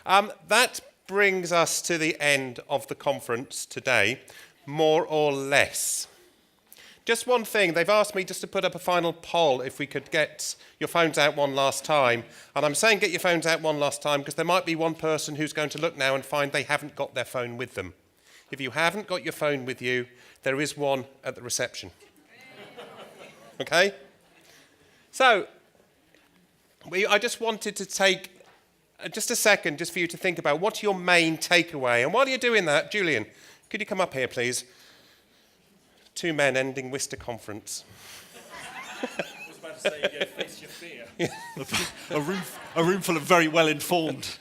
That brings us to the end of the conference today, more or less. Just one thing, they've asked me just to put up a final poll if we could get your phones out one last time. And I'm saying get your phones out one last time because there might be one person who's going to look now and find they haven't got their phone with them. If you haven't got your phone with you, there is one at the reception. Okay? So, I just wanted to take just a second just for you to think about what's your main takeaway. And while you're doing that, Julian, could you come up here, please? 2 men ending WISTA conference. I was about to say, face your fear. a room full of very well-informed,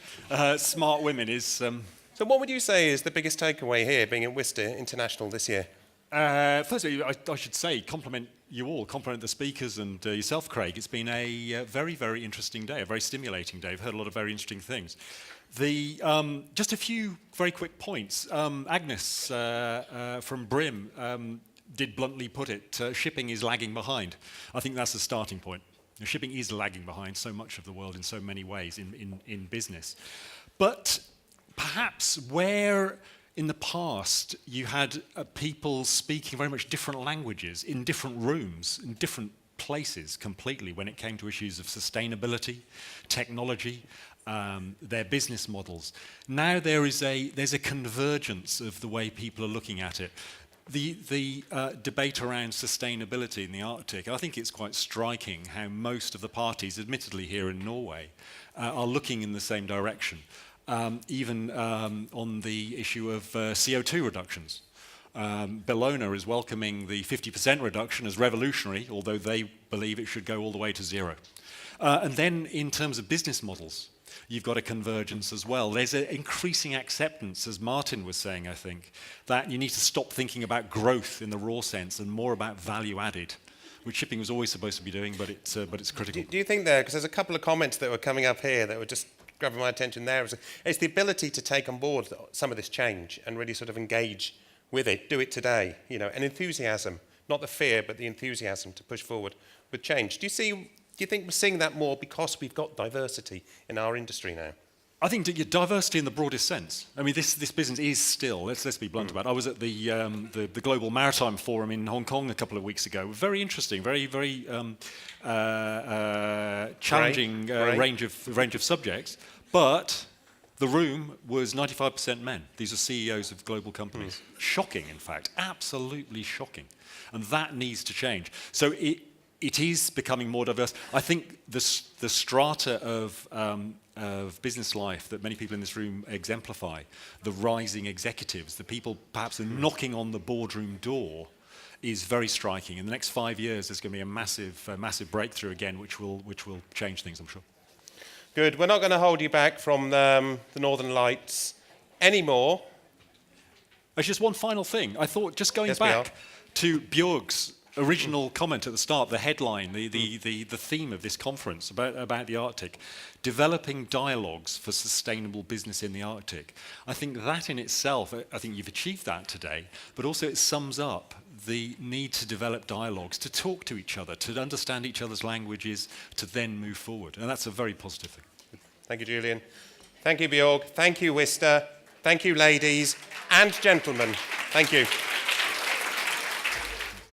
smart women is... So what would you say is the biggest takeaway here, being at WISTA International this year? Firstly, I should say, compliment you all, compliment the speakers and yourself, Craig. It's been a very, very interesting day, a very stimulating day. I've heard a lot of very interesting things. Just a few very quick points. Agnes from Brim did bluntly put it, shipping is lagging behind. I think that's the starting point. Shipping is lagging behind so much of the world in so many ways in business. But perhaps where in the past you had people speaking very much different languages in different rooms, in different places completely when it came to issues of sustainability, technology, their business models. Now there's a convergence of the way people are looking at it. The debate around sustainability in the Arctic, I think it's quite striking how most of the parties, admittedly here in Norway, are looking in the same direction, even on the issue of CO2 reductions. Bellona is welcoming the 50% reduction as revolutionary, although they believe it should go all the way to zero. And then in terms of business models, you've got a convergence as well. There's an increasing acceptance, as Martin was saying, I think, that you need to stop thinking about growth in the raw sense and more about value added, which shipping was always supposed to be doing, but it's critical. Do you think there, because there's a couple of comments that were coming up here that were just grabbing my attention there, it's the ability to take on board some of this change and really sort of engage with it, do it today, an enthusiasm, not the fear, but the enthusiasm to push forward with change. Do you think we're seeing that more because we've got diversity in our industry now? I think diversity in the broadest sense. I mean, this business is still, let's be blunt about it. I was at the Global Maritime Forum in Hong Kong a couple of weeks ago. Very interesting, very challenging range of subjects. But the room was 95% men. These are CEOs of global companies. Shocking, in fact, absolutely shocking. And that needs to change. So it is becoming more diverse. I think the strata of business life that many people in this room exemplify, the rising executives, the people perhaps knocking on the boardroom door, is very striking. In the next 5 years, there's going to be a massive breakthrough again, which will change things, I'm sure. Good. We're not going to hold you back from the Northern Lights anymore. There's just one final thing. I thought, just going back to Björg's original comment at the start, the headline, the theme of this conference about the Arctic, developing dialogues for sustainable business in the Arctic. I think that in itself, I think you've achieved that today, but also it sums up the need to develop dialogues, to talk to each other, to understand each other's languages, to then move forward. And that's a very positive thing. Thank you, Julian. Thank you, Björg. Thank you, WISTA. Thank you, ladies and gentlemen. Thank you.